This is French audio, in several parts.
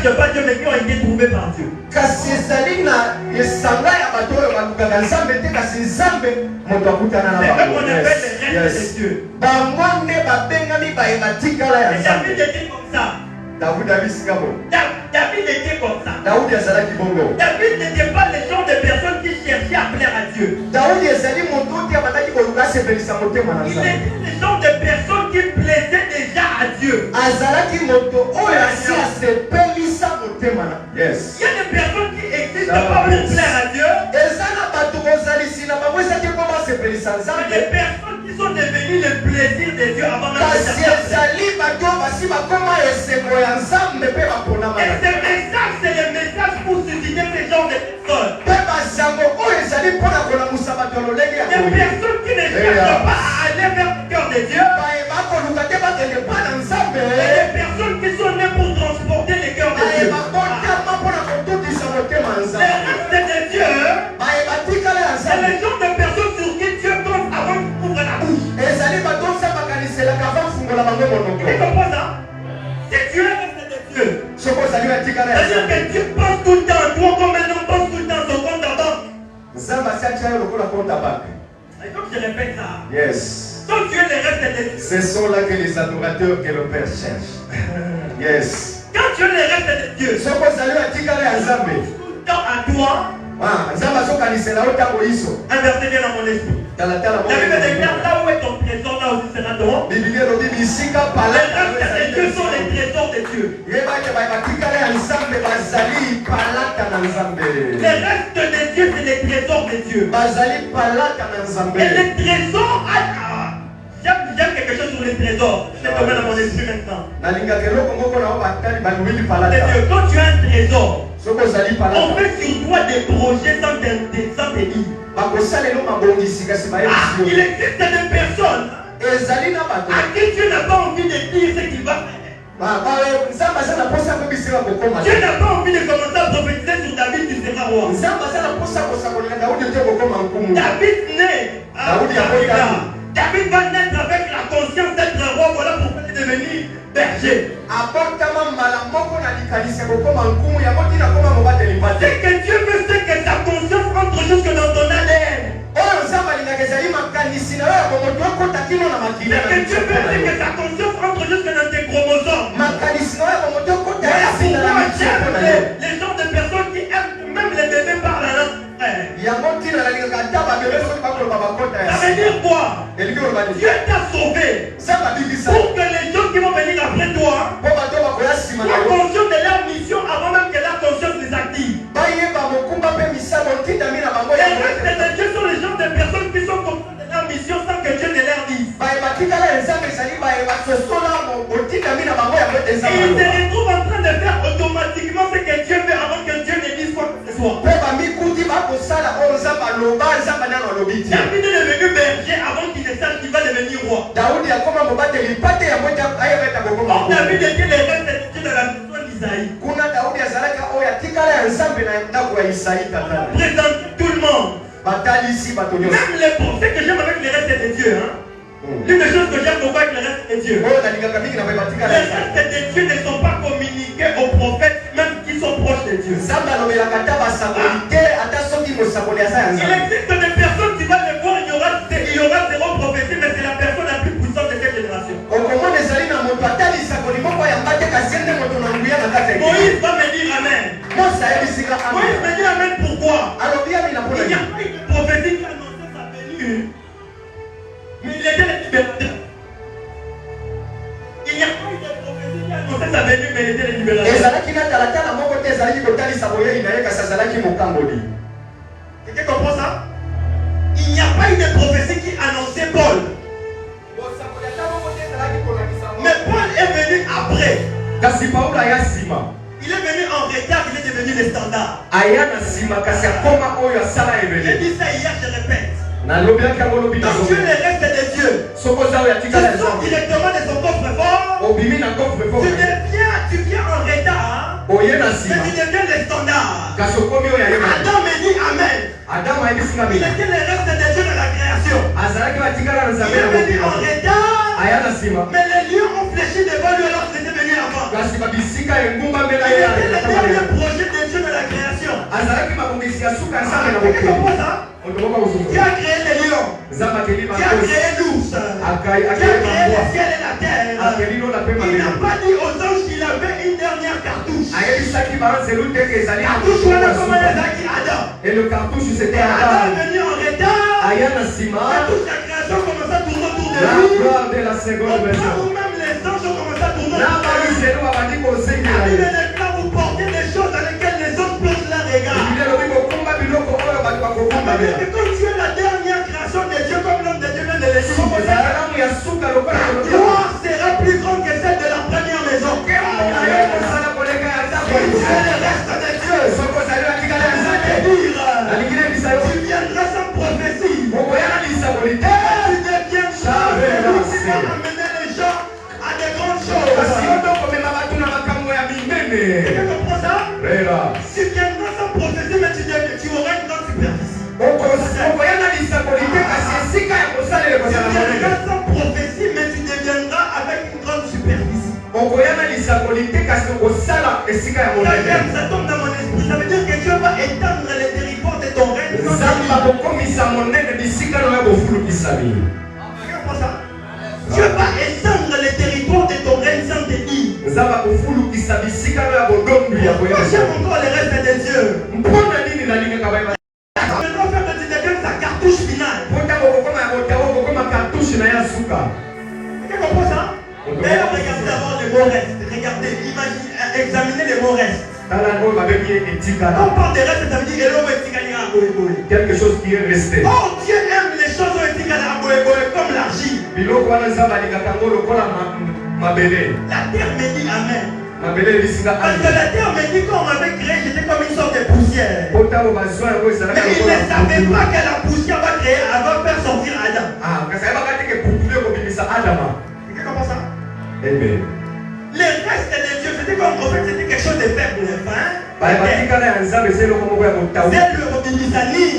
cherchent pas Dieu, mais qui ont été trouvés par Dieu. C'est eux qu'on appelle les restes de Dieu. Et David était comme ça. David était comme ça. David n'était pas le genre de personne qui cherchait à plaire à Dieu. Il était le genre de personne qui plaisait déjà à Dieu. Yes. Il y a des personnes qui existent pas pour plaire à Dieu. Mais des personnes qui sont devenues le plaisir de Dieu avant même de chercher. Et ce message, c'est le message pour susciter ce genre de personnes. Des personnes qui ne cherchent pas à aller vers le cœur de Dieu. Et des personnes qui sont nées pour transporter le cœur de Dieu. Les restes de Dieu, c'est le genre de personnes sur qui Dieu compte avant qu'il ouvre la bouche. Tu comprends ça? Si tu es resté de Dieu, c'est-à-dire que Dieu pense tout le temps à toi comme un homme pense tout le temps à son compte à banque. Et donc je répète ça. Yes. Donc tu es le reste de Dieu. Ce sont là que les adorateurs que le Père cherche. Yes. Quand tu es le reste de Dieu, tout le temps à toi, inversez bien dans mon esprit. La Bible déclare là où est ton trésor, là aussi sera ton. Les restes de Dieu sont les trésors de Dieu. Les restes de Dieu, c'est les trésors de Dieu. Et les trésors, j'aime quelque chose sur les trésors. Je vais tomber dans mon esprit maintenant. Quand tu as un trésor, on fait sur toi des projets sans te dire. Il existe des personnes à qui Dieu n'a pas envie de dire ce qu'il va faire. Dieu n'a pas envie de commencer à prophétiser sur David qui sera roi. David naît David va naître avec la conscience d'être un roi. Voilà pourquoi il est devenu berger. C'est que Dieu veut que ta conscience entre jusque dans ton ADN. C'est que Dieu veut que ta conscience entre jusque dans tes chromosomes. Voilà pourquoi j'aime les gens de personnes qui aiment même les bébés par la langue. Ça veut dire quoi? Dieu t'a sauvé pour que les gens qui vont venir après toi soient conscients de leur mission avant même que leur conscience les active. Les restes de Dieu sont les gens de personnes qui sont conscients de leur mission sans que Dieu ne leur dise. Et ils se retrouvent en train de faire automatiquement ce que Dieu veut avant que Dieu ne dise quoi que ce soit. David est devenu berger avant qu'il ne sache qu'il va devenir roi. David était le reste de Dieu dans la maison d'Isaïe. Présente tout le monde. Même les prophètes que j'aime avec les restes de Dieu. L'une des choses que j'aime beaucoup avec les restes de Dieu. Les restes de Dieu ne sont pas communiqués aux prophètes, même qui sont proches de Dieu. Il existe des personnes qui vont le voir, il y aura zéro prophétie, mais c'est la personne la plus puissante de cette génération. Moïse va me dire Amen. Moïse me dit Amen pourquoi? Il n'y a pas eu de prophétie qui annonçait sa venue. Mais il était le libérateur. Il n'y a pas eu de prophétie qui annonçait sa venue, mais il était le libérateur. Quelqu'un comprend ça? Il n'y a pas eu de prophétie qui annonçait Paul. Mais Paul est venu après. Il est venu en retard, il est devenu le standard. J'ai dit ça hier, je répète. Donc Dieu le reste de Dieu. Tu sors directement de son coffre-fort. Tu viens en retard. Mais tu deviens le standard. Adam me dit Amen. Il était le reste de Dieu dans la création. Il est venu en retard. Mais les lions ont fléchi devant lui alors qu'il était venu avant. Il était le Dieu a créé les lions. Dieu a créé l'ours. Dieu a créé le ciel et la terre. Il n'a pas dit aux anges qu'il avait une dernière cartouche. Et le cartouche c'était Adam est venu en retard. Et toute la création commence à tourner autour de lui. la seconde version. Ou même les anges ont commencé à tourner autour de lui. La Bible déclare vous portez des choses dans lesquelles les autres plongent leur regard. Et quand tu es la dernière création de Dieu, comme l'homme de Dieu vient de le dire, ta gloire sera plus grande que celle de la première maison. Tu es le reste de Dieu. Tu viendras sans prophétie. Tu deviendras celui qui va amener les gens à de grandes choses. Tu comprends ça? Tu viendras sans prophétie, mais tu auras une grande superficie. Tu viendras sans prophétie, mais tu deviendras avec une grande superficie. Ça tombe dans mon esprit. Ça veut dire que Dieu va étendre les territoires de ton règne. Dieu va étendre les territoires de ton règne sans te dire. J'aime encore les restes de Dieu. Maintenant, faire de Dieu sa cartouche finale. Tu comprends ça? D'ailleurs, regardez d'abord les mots restes. Regardez, imaginez, examinez les mots restes. Quand on parle de restes, ça veut dire quelque chose qui est resté. Oh, Dieu aime les choses comme l'argile. La terre me dit Amen. Parce que la terre me dit qu'on m'avait créé, j'étais comme une sorte de poussière. Mais il ne savait pas que la poussière va créer, elle va faire sortir Adam. Tu comprends ça? Amen. Les restes de Dieu, c'était comme en fait, c'était quelque chose de faible. C'est le Robinisanin.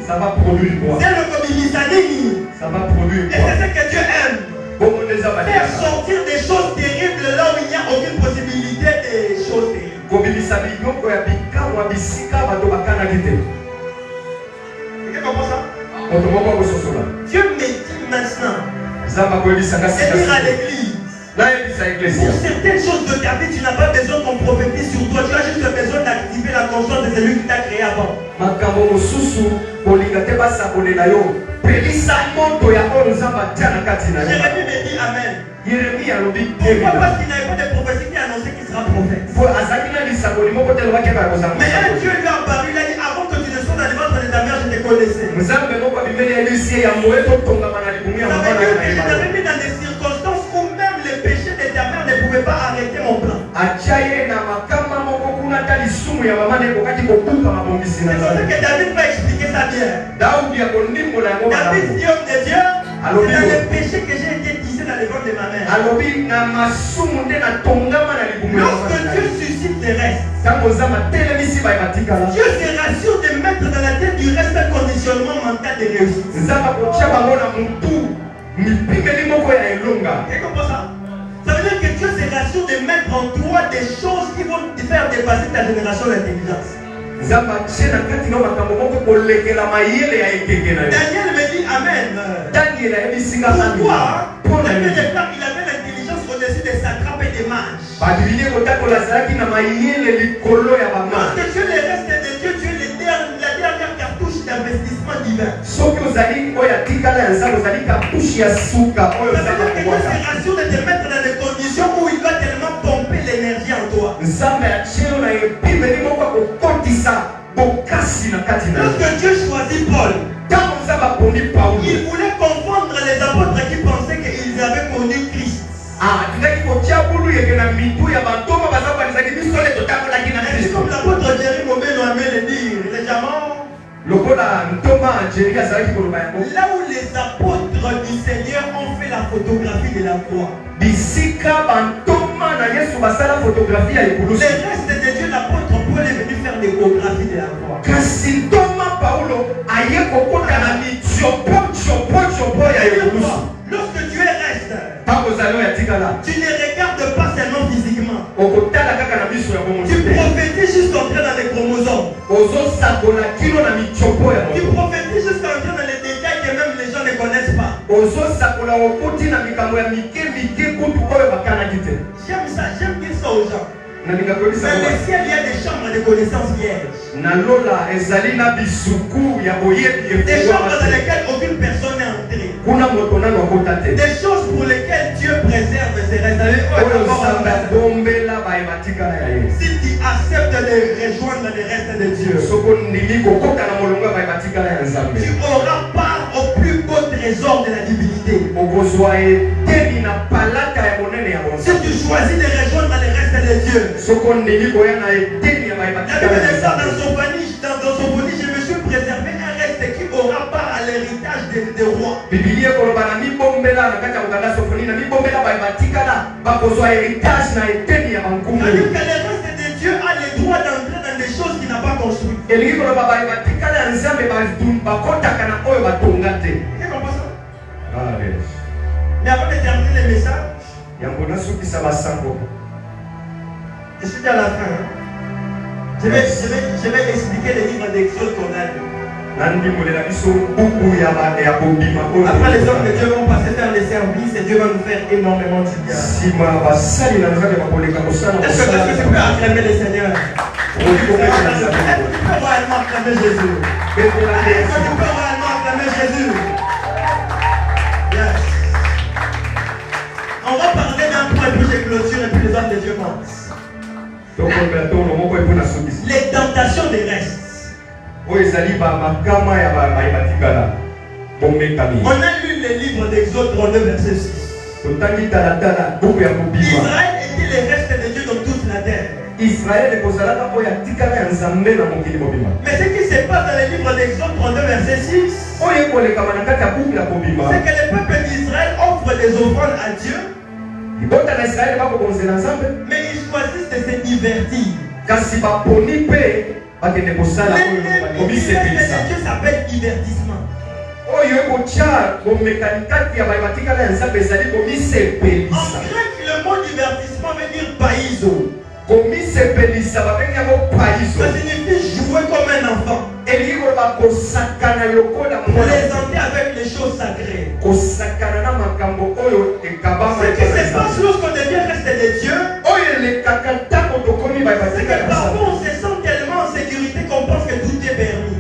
Ça va produire quoi? C'est le Robinisanin. Ça va produire quoi? Et c'est ce que Dieu aime. Faire sortir des choses terribles là où il n'y a aucune possibilité de choses terribles. Tu comprends ça? Dieu me dit maintenant de dire à l'église. Pour certaines choses de ta vie, tu n'as pas besoin qu'on prophétise sur toi. Tu as juste besoin d'activer la conscience de celui qui t'a créé avant. Jérémie me dit Amen. Pourquoi? Parce qu'il n'avait pas de prophétie qui annonçait qu'il sera prophète. Mais un Dieu lui a apparu, il a dit avant que tu ne sois dans les ventres de ta mère, je te connaissais. Ça veut dire que je t'avais mis dans des circonstances où même les péchés de ta mère ne pouvaient pas arrêter mon plan. C'est pour ça que David va expliquer ça bien. David dit homme de Dieu, c'est dans les péchés que j'ai été tissé dans les ventres de ma mère. Lorsque Dieu suscite les restes, Dieu se rassure de mettre dans la tête du reste un conditionnement mental de réussite. Tu comprends ça? Ça veut dire que Dieu se rassure de mettre en toi des choses qui vont te faire dépasser ta génération d'intelligence. Daniel me dit Amen. Pourquoi? Parce que il avait l'intelligence au-dessus des satrapes et des mages. Parce que tu es le reste de Dieu, tu es la dernière cartouche d'investissement divin. Ça veut dire que Dieu se rassure de te mettre dans des conditions où il va tellement pomper l'énergie en toi. Lorsque Dieu choisit Paul, il voulait confondre les apôtres qui pensaient qu'ils avaient connu Christ. C'est comme l'apôtre Jérémie Mobelo aimait le dire, légèrement. Là où les apôtres du Seigneur ont fait la photographie de la croix. Les restes de Dieu, l'apôtre Paul est venu faire l'échographie de la croix. Lorsque Dieu reste, tu ne regardes pas seulement physiquement. Tu prophétises juste entrer dans les chromosomes. J'aime ça, j'aime dire ça aux gens. Dans le ciel, il y a des chambres de connaissances vierges. Des chambres dans lesquelles aucune personne n'est entrée. Des choses pour lesquelles Dieu préserve ses restes. Si tu acceptes de rejoindre les restes de Dieu, tu auras part au plus beau trésor de la divinité. Si tu choisis de rejoindre les restes de Dieu, la Bible dit ça dans Sophonie, je me suis préservé un reste qui aura part à l'héritage des rois. C'est-à-dire que le reste de Dieu a le droit d'entrer dans des choses qu'il n'a pas construites. Tu comprends ça? Mais avant de terminer le message, je suis à la fin. Je vais expliquer les livres d'Exode qu'on a lu. Après les hommes de Dieu vont passer faire les services et Dieu va nous faire énormément de bien. Est-ce que tu peux acclamer le Seigneur? Est-ce que tu peux réellement acclamer Jésus? Est-ce que tu peux réellement acclamer Jésus? Yes. On va parler d'un point puis de clôture et puis les hommes de Dieu commencent. Les tentations des restes. On a lu le livre d'Exode 32 verset 6. Israël était les restes de Dieu dans toute la terre. Mais ce qui se passe dans le livre d'Exode 32 verset 6, c'est que le peuple d'Israël offre des offrandes à Dieu, mais ils choisissent de se divertir. Le Dieu s'appelle divertissement. En grec, le mot divertissement veut dire païso. Ça signifie jouer comme un enfant. Plaisanter avec les choses sacrées. Ce qui se passe lorsqu'on devient reste de Dieu, c'est que parfois on se sent tellement en sécurité qu'on pense que tout est permis.